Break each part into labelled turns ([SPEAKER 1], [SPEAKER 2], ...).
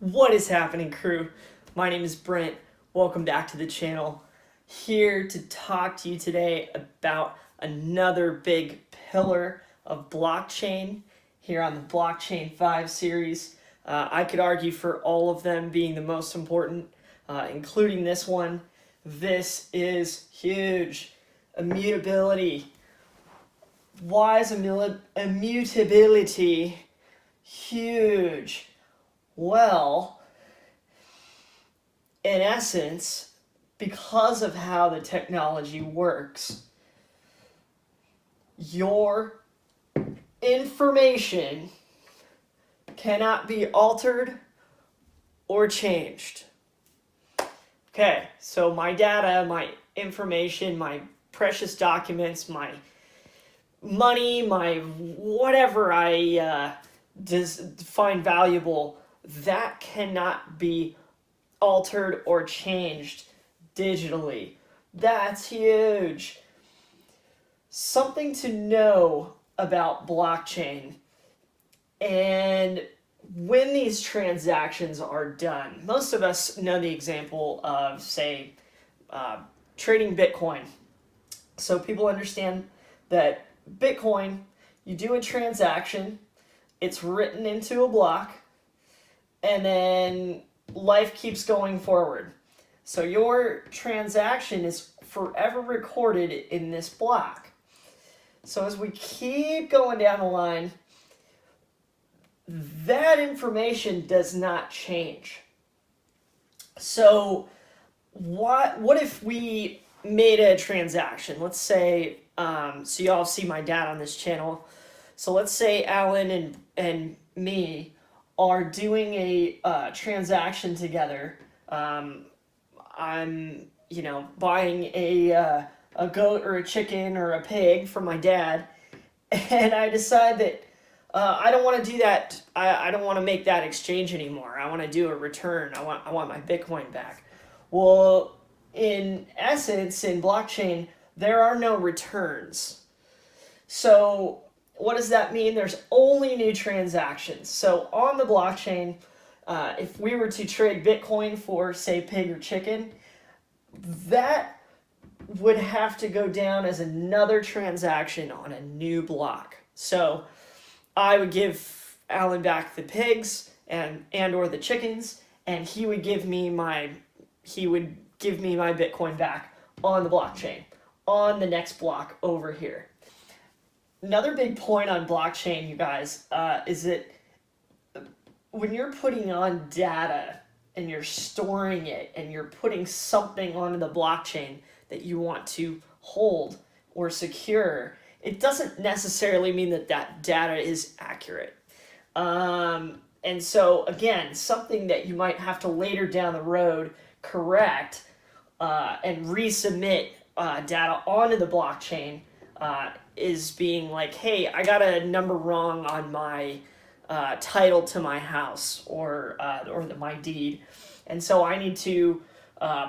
[SPEAKER 1] What is happening, crew? My name is Brent. Welcome back to the channel. Here to talk to you today about another big pillar of blockchain here on the Blockchain 5 series. I could argue for all of them being the most important, including this one. This is huge. Immutability. Why is immutability huge? Well, in essence, because of how the technology works, your information cannot be altered or changed. Okay, so my data, my information, my precious documents, my money, my whatever I find valuable, that cannot be altered or changed digitally. That's huge. Something to know about blockchain and when these transactions are done. Most of us know the example of, say, trading Bitcoin. So people understand that Bitcoin, you do a transaction, it's written into a block, and then life keeps going forward. So your transaction is forever recorded in this block. So as we keep going down the line, that information does not change. So what if we made a transaction? Let's say, so y'all see my dad on this channel. So let's say Alan and me are doing a transaction together. I'm buying a goat or a chicken or a pig from my dad, and I decide that I don't want to do that. I don't want to make that exchange anymore. I want to do a return. I want my Bitcoin back. Well, in essence, in blockchain, there are no returns. So what does that mean? There's only new transactions. So on the blockchain, if we were to trade Bitcoin for, say, pig or chicken, that would have to go down as another transaction on a new block. So I would give Alan back the pigs and or the chickens, and he would give me my Bitcoin back on the blockchain on the next block over here. Another big point on blockchain, you guys, is that when you're putting on data and you're storing it and you're putting something onto the blockchain that you want to hold or secure, it doesn't necessarily mean that that data is accurate. And so, again, something that you might have to later down the road correct and resubmit data onto the blockchain is being like, hey, I got a number wrong on my title to my house or my deed, and so I need to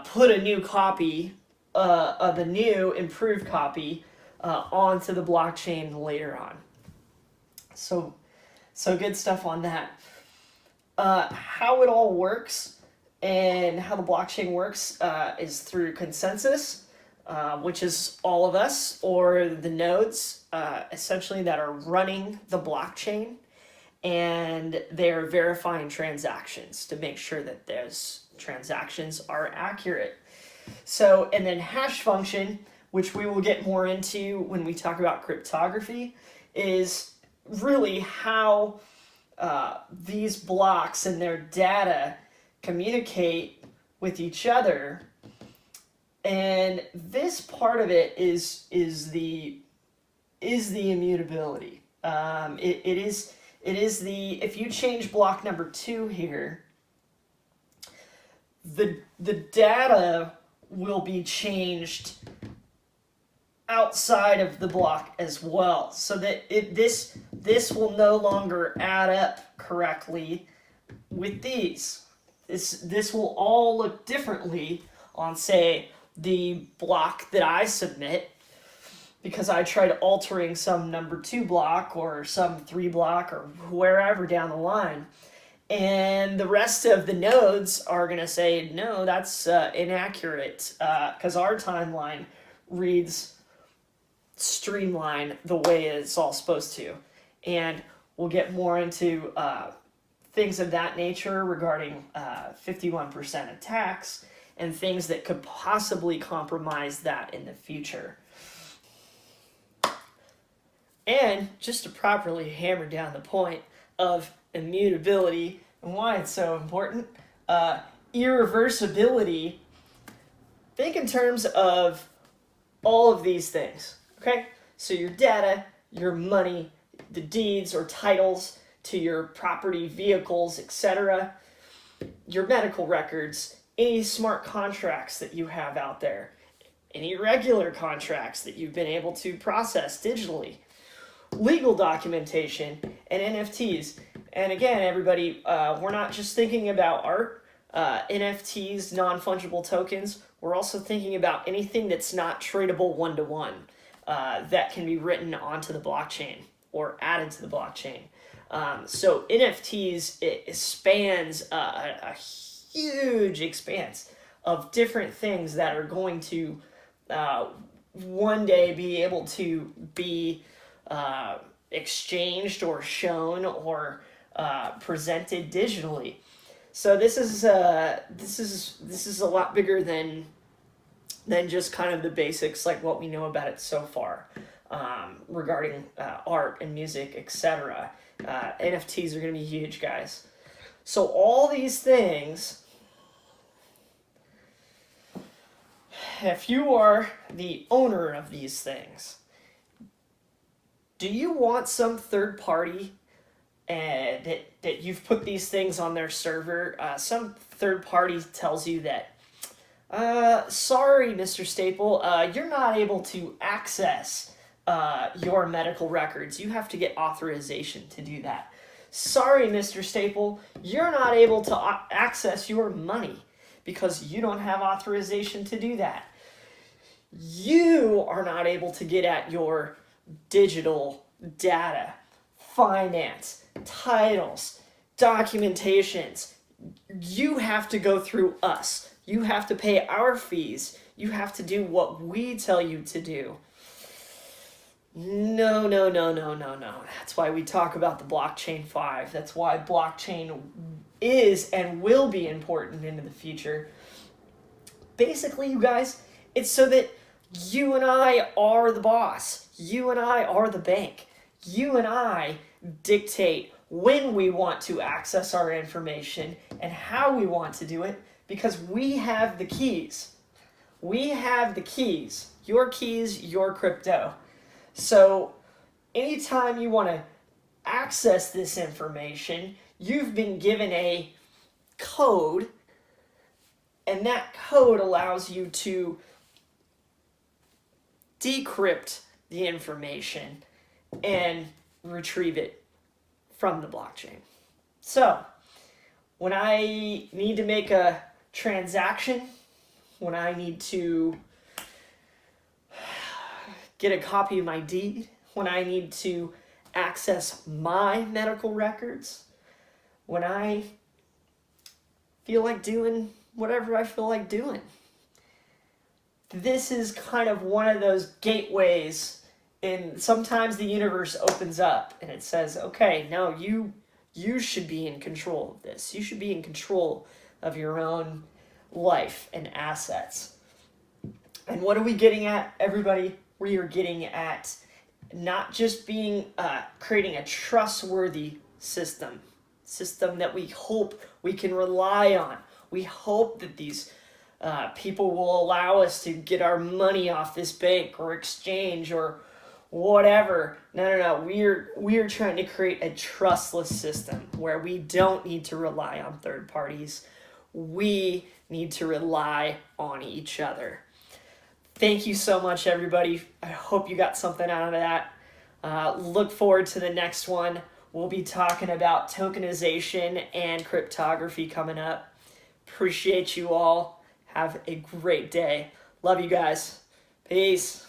[SPEAKER 1] put a new copy of a new improved copy onto the blockchain later on. So good stuff on that. How it all works and how the blockchain works is through consensus, which is all of us or the nodes essentially that are running the blockchain, and they're verifying transactions to make sure that those transactions are accurate. So, and then hash function, which we will get more into when we talk about cryptography, is really how these blocks and their data communicate with each other. And this part of it is the immutability. It is the, if you change block number 2 here, the data will be changed outside of the block as well, so that this will no longer add up correctly with these. This will all look differently on, say, the block that I submit, because I tried altering some number 2 block or some 3 block or wherever down the line. And the rest of the nodes are going to say, no, that's inaccurate, because our timeline reads streamline the way it's all supposed to. And we'll get more into things of that nature regarding 51% attacks and things that could possibly compromise that in the future. And just to properly hammer down the point of immutability and why it's so important, irreversibility, think in terms of all of these things, okay? So your data, your money, the deeds or titles to your property, vehicles, etc., your medical records, any smart contracts that you have out there, any regular contracts that you've been able to process digitally, legal documentation, and NFTs. And again, everybody, we're not just thinking about art, NFTs, non-fungible tokens. We're also thinking about anything that's not tradable one-to-one that can be written onto the blockchain or added to the blockchain. So NFTs, it spans a huge expanse of different things that are going to one day be able to be exchanged or shown or presented digitally. So this is a lot bigger than just kind of the basics, like what we know about it so far regarding art and music, etc. NFTs are going to be huge, guys. So all these things, if you are the owner of these things, do you want some third party that you've put these things on their server? Some third party tells you that, sorry, Mr. Staple, you're not able to access your medical records. You have to get authorization to do that. Sorry, Mr. Staple, you're not able to access your money because you don't have authorization to do that. You are not able to get at your digital data, finance, titles, documentations. You have to go through us. You have to pay our fees. You have to do what we tell you to do. No. That's why we talk about the blockchain 5. That's why blockchain is and will be important into the future. Basically, you guys, it's so that you and I are the boss. You and I are the bank. You and I dictate when we want to access our information and how we want to do it, because we have the keys. We have the keys. Your keys, your crypto. So anytime you want to access this information, you've been given a code, and that code allows you to decrypt the information and retrieve it from the blockchain. So when I need to make a transaction, when I need to get a copy of my deed, when I need to access my medical records, when I feel like doing whatever I feel like doing. This is kind of one of those gateways, and sometimes the universe opens up and it says, okay, now you should be in control of this. You should be in control of your own life and assets. And what are we getting at, everybody? We are getting at not just being creating a trustworthy system that we hope we can rely on. We hope that these people will allow us to get our money off this bank or exchange or whatever. No. We are trying to create a trustless system where we don't need to rely on third parties. We need to rely on each other. Thank you so much, everybody. I hope you got something out of that. Look forward to the next one. We'll be talking about tokenization and cryptography coming up. Appreciate you all. Have a great day. Love you guys. Peace.